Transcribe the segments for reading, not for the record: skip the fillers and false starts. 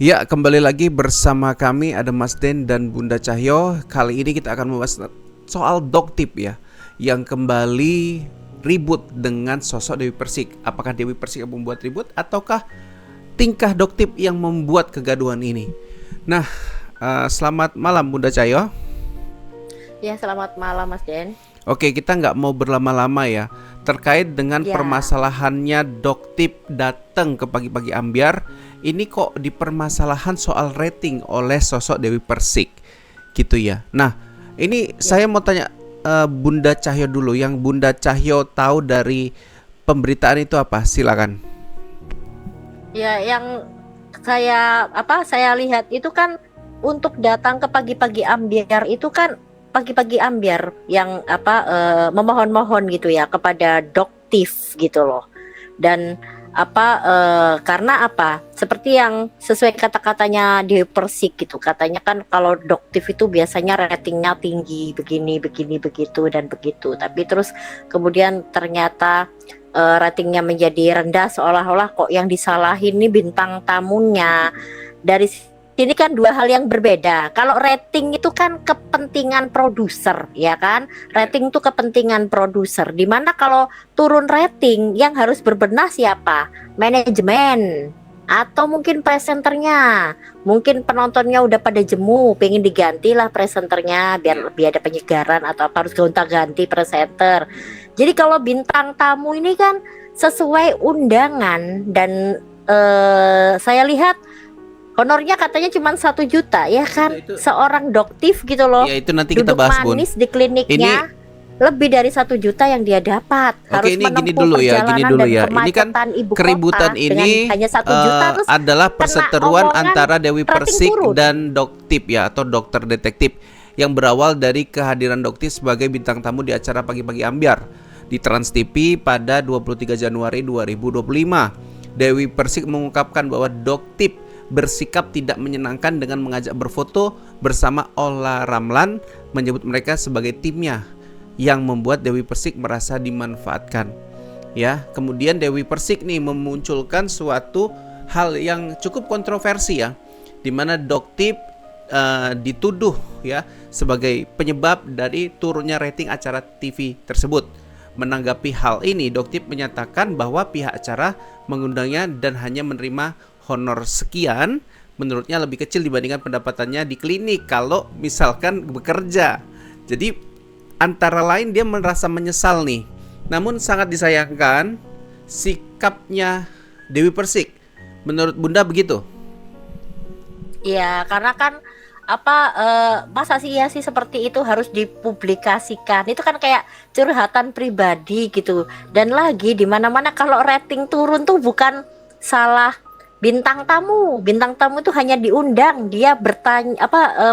Ya, kembali lagi bersama kami ada Mas Den dan Bunda Cahyo. Kali ini kita akan membahas soal Doktip ya, yang kembali ribut dengan sosok Dewi Persik. Apakah Dewi Persik yang membuat ribut ataukah tingkah Doktip yang membuat kegaduhan ini? Nah, selamat malam Bunda Cahyo. Ya, selamat malam Mas Den. Oke, kita nggak mau berlama-lama ya terkait dengan Ya, permasalahannya Doktip datang ke pagi-pagi ambiar. Ini kok dipermasalahan soal rating oleh sosok Dewi Persik gitu ya. Nah, ini ya, saya mau tanya Bunda Cahyo dulu. Yang Bunda Cahyo tahu dari pemberitaan itu apa? Silakan. ya, yang saya lihat itu kan untuk datang ke pagi-pagi ambyar itu kan pagi-pagi ambyar yang memohon-mohon gitu ya kepada Doktif gitu loh. Dan karena seperti yang sesuai kata-katanya di Persik gitu, katanya kan kalau Doktif itu biasanya ratingnya tinggi begini begini begitu dan begitu, tapi terus kemudian ternyata ratingnya menjadi rendah, seolah-olah kok yang disalahin nih bintang tamunya. Dari sini kan dua hal yang berbeda. Kalau rating itu kan kepentingan produser, ya kan? Rating itu kepentingan produser. Dimana kalau turun rating yang harus berbenah siapa? Manajemen atau mungkin presenternya. Mungkin penontonnya udah pada jemu, pengen digantilah presenternya biar lebih ada penyegaran atau apa, harus gonta-ganti presenter. Jadi kalau bintang tamu ini kan sesuai undangan dan saya lihat honornya katanya cuma 1 juta, ya Nah, kan? itu Seorang Doktif gitu loh, ya itu nanti kita duduk bahas, Bun. manis di Ini kliniknya, lebih dari 1 juta yang dia dapat. Oke, Harus ini gini menempuh dulu ya, gini perjalanan dulu dan ya. Ini kan kemacetan ibu keributan kota dengan ini hanya 1 juta, terus adalah kena perseteruan omongan antara Dewi rating Persik turun. dan Doktip ya, atau dokter detektif, yang berawal dari kehadiran Doktip sebagai bintang tamu di acara Pagi-Pagi Ambyar di Trans TV pada 23 Januari 2025. Dewi Persik mengungkapkan bahwa Doktip bersikap tidak menyenangkan dengan mengajak berfoto bersama Olla Ramlan, menyebut mereka sebagai timnya, yang membuat Dewi Persik merasa dimanfaatkan. Ya, kemudian Dewi Persik nih memunculkan suatu hal yang cukup kontroversi ya, di mana Doktip dituduh ya sebagai penyebab dari turunnya rating acara TV tersebut. Menanggapi hal ini, Doktip menyatakan bahwa pihak acara mengundangnya dan hanya menerima honor sekian, menurutnya lebih kecil dibandingkan pendapatannya di klinik kalau misalkan bekerja. Jadi antara lain dia merasa menyesal nih. Namun sangat disayangkan sikapnya Dewi Persik. Menurut Bunda begitu? Ya, karena kan masa sih ya sih seperti itu harus dipublikasikan. Itu kan kayak curhatan pribadi gitu. Dan lagi di mana-mana kalau rating turun tuh bukan salah bintang tamu. Bintang tamu itu hanya diundang, dia bertanya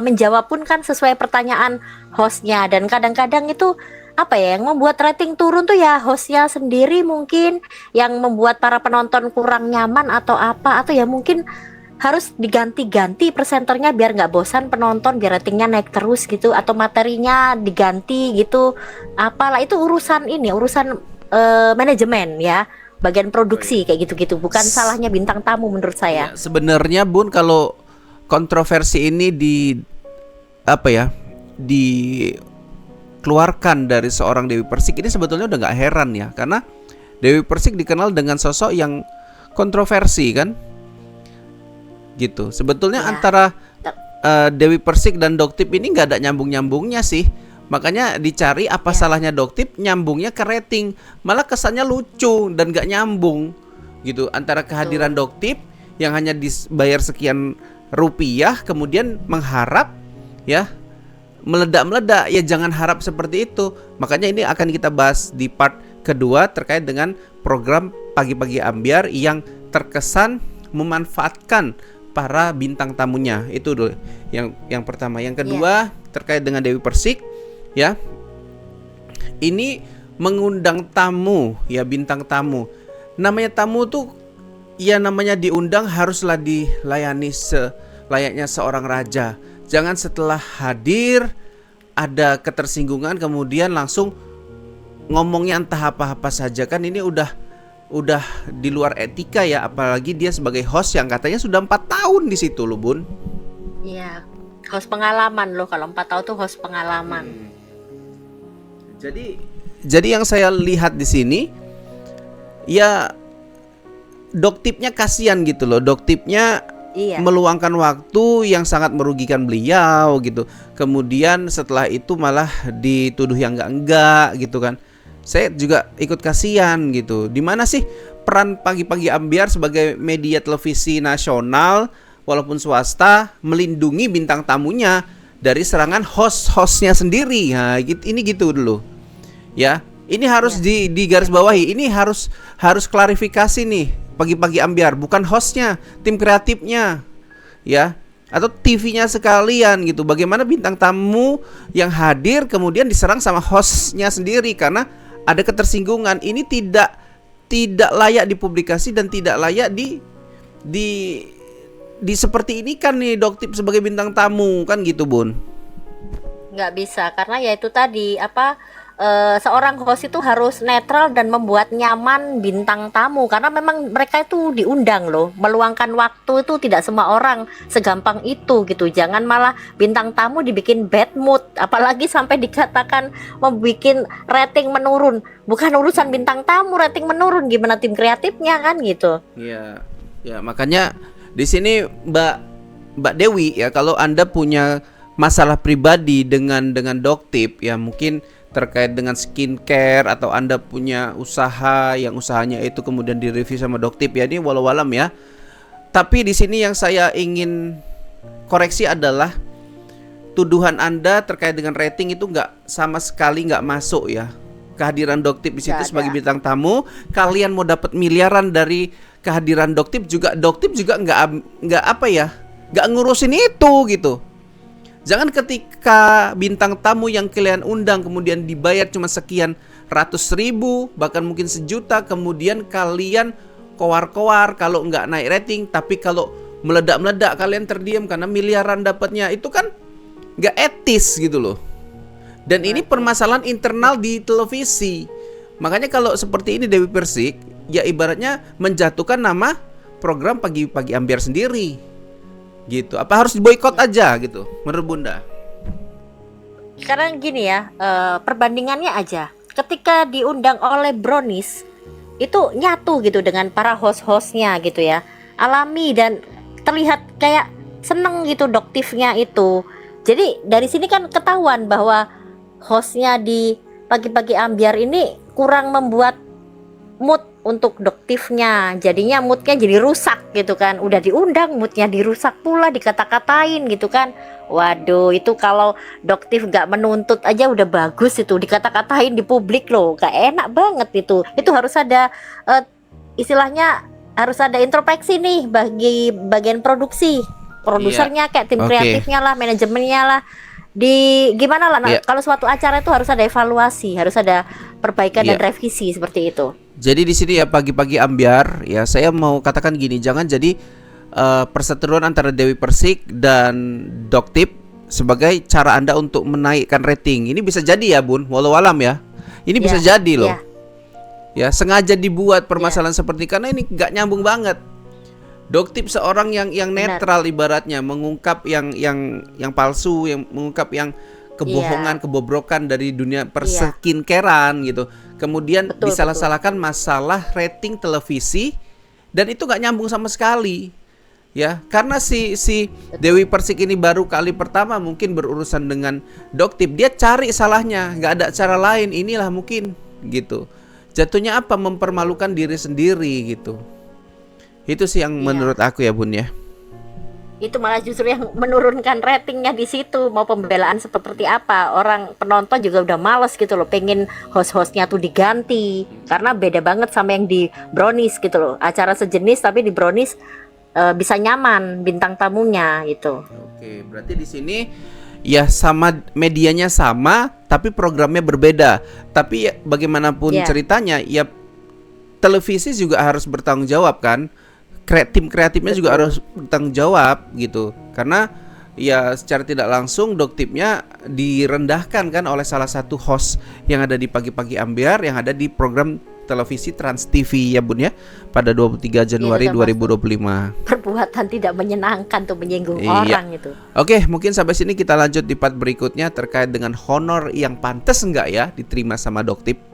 menjawab pun kan sesuai pertanyaan hostnya. Dan kadang-kadang itu yang membuat rating turun tuh ya hostnya sendiri, mungkin yang membuat para penonton kurang nyaman atau atau ya mungkin harus diganti-ganti presenternya biar nggak bosan penonton, biar ratingnya naik terus gitu, atau materinya diganti gitu. Apalah itu urusan manajemen ya, bagian Oh iya. produksi kayak gitu-gitu, bukan salahnya bintang tamu menurut saya. Ya, sebenarnya Bun, kalau kontroversi ini dikeluarkan dari seorang Dewi Persik, ini sebetulnya udah nggak heran ya, karena Dewi Persik dikenal dengan sosok yang kontroversi kan, gitu. Sebetulnya Ya, antara ter- Dewi Persik dan Doktip ini nggak ada nyambung-nyambungnya sih. Makanya dicari apa ya, salahnya Doktip, nyambungnya ke rating. Malah kesannya lucu dan nggak nyambung gitu antara kehadiran betul. Doktip yang hanya dibayar sekian rupiah kemudian mengharap ya meledak-meledak. Ya jangan harap seperti itu. Makanya ini akan kita bahas di part kedua terkait dengan program Pagi-Pagi Ambyar yang terkesan memanfaatkan para bintang tamunya. Itu dulu yang pertama. Yang Ya, kedua terkait dengan Dewi Persik ya. Ini mengundang tamu ya, bintang tamu. Namanya tamu tuh ya, namanya diundang haruslah dilayani selayaknya seorang raja. Jangan setelah hadir ada ketersinggungan kemudian langsung ngomongnya entah apa-apa saja, kan ini udah udah di luar etika ya, apalagi dia sebagai host yang katanya sudah 4 tahun di situ loh, Bun. Iya, host pengalaman loh, kalau 4 tahun tuh host pengalaman. Jadi yang saya lihat di sini ya doktipnya kasihan gitu loh. Doktipnya Iya. meluangkan waktu yang sangat merugikan beliau gitu. Kemudian setelah itu malah dituduh yang enggak gitu kan. Saya juga ikut kasihan gitu. Di mana sih peran Pagi-Pagi Ambyar sebagai media televisi nasional walaupun swasta melindungi bintang tamunya dari serangan host-hostnya sendiri. Nah, ini gitu dulu. Ya, ini harus digarisbawahi. Ini harus klarifikasi nih. Pagi-Pagi Ambyar bukan hostnya, tim kreatifnya, ya, atau TV-nya sekalian gitu. Bagaimana bintang tamu yang hadir kemudian diserang sama hostnya sendiri karena ada ketersinggungan. Ini tidak layak dipublikasi dan tidak layak di seperti ini kan nih Doktip sebagai bintang tamu kan gitu, Bun. Nggak bisa, karena ya itu tadi seorang host itu harus netral dan membuat nyaman bintang tamu, karena memang mereka itu diundang loh. Meluangkan waktu itu tidak semua orang segampang itu gitu. Jangan malah bintang tamu dibikin bad mood, apalagi sampai dikatakan membuat rating menurun. Bukan urusan bintang tamu rating menurun, gimana tim kreatifnya kan gitu. Iya. Ya, makanya di sini Mbak Dewi ya, kalau Anda punya masalah pribadi dengan Doktip ya, mungkin terkait dengan skincare atau Anda punya usaha yang usahanya itu kemudian direview sama Doktip ya, ini walau alam ya. Tapi di sini yang saya ingin koreksi adalah tuduhan Anda terkait dengan rating itu sama sekali nggak masuk ya. Kehadiran Doktip di situ sebagai bintang tamu, kalian mau dapat miliaran dari kehadiran Doktip juga nggak ngurusin itu gitu. Jangan ketika bintang tamu yang kalian undang kemudian dibayar cuma sekian ratus ribu, bahkan mungkin sejuta, kemudian kalian koar-koar kalau nggak naik rating, tapi kalau meledak-meledak kalian terdiam karena miliaran dapatnya, itu kan nggak etis gitu loh. Dan ini permasalahan internal di televisi. Makanya kalau seperti ini Dewi Persik, ya ibaratnya menjatuhkan nama program Pagi-Pagi Ambyar sendiri. Gitu. Apa harus diboikot aja gitu menurut Bunda? Sekarang gini ya, perbandingannya aja. Ketika diundang oleh Brownies, itu nyatu gitu dengan para host-hostnya gitu ya. Alami dan terlihat kayak seneng gitu Doktifnya itu. Jadi dari sini kan ketahuan bahwa hostnya di Pagi-Pagi Ambyar ini kurang membuat mood untuk Doktifnya, jadinya moodnya jadi rusak gitu kan. Udah diundang moodnya dirusak pula, dikata-katain gitu kan. Waduh, itu kalau Doktif gak menuntut aja udah bagus, itu dikata-katain di publik loh, gak enak banget itu. Itu harus ada istilahnya harus ada introspeksi nih bagi bagian produksi, produsernya kayak tim kreatifnya lah, manajemennya lah. Di gimana lah, kalau suatu acara itu harus ada evaluasi, harus ada perbaikan dan revisi seperti itu. Jadi di sini ya Pagi-Pagi Ambyar ya, saya mau katakan gini, jangan jadi perseteruan antara Dewi Persik dan Doktip sebagai cara Anda untuk menaikkan rating. Ini bisa jadi ya, Bun, walau alam ya. Ini bisa jadi loh. Ya, sengaja dibuat permasalahan seperti karena ini nggak nyambung banget. Doktip seorang yang netral ibaratnya, mengungkap yang palsu, yang mengungkap yang kebohongan, kebobrokan dari dunia perskincarean gitu. Kemudian disalah-salahkan masalah rating televisi dan itu nggak nyambung sama sekali. Ya, karena si Dewi Persik ini baru kali pertama mungkin berurusan dengan Doktip, dia cari salahnya, nggak ada cara lain, inilah mungkin gitu. Jatuhnya apa? Mempermalukan diri sendiri gitu. Itu sih yang menurut aku ya, Bun ya. Itu malah justru yang menurunkan ratingnya di situ. Mau pembelaan seperti apa, orang penonton juga udah males gitu loh, pengen host-hostnya tuh diganti karena beda banget sama yang di Brownies gitu loh. Acara sejenis tapi di Brownies bisa nyaman bintang tamunya gitu. Oke, berarti di sini ya sama, medianya sama tapi programnya berbeda. Tapi ya, bagaimanapun ceritanya ya televisi juga harus bertanggung jawab kan. Tim kreatifnya juga harus bertanggung jawab gitu. Karena ya secara tidak langsung Doktipnya direndahkan kan oleh salah satu host yang ada di Pagi-Pagi Ambyar, yang ada di program televisi Trans TV ya Bun ya, pada 23 Januari 2025. Perbuatan tidak menyenangkan tuh, menyinggung Iya. orang itu. Oke, mungkin sampai sini kita lanjut di part berikutnya terkait dengan honor yang pantas enggak ya diterima sama Doktip.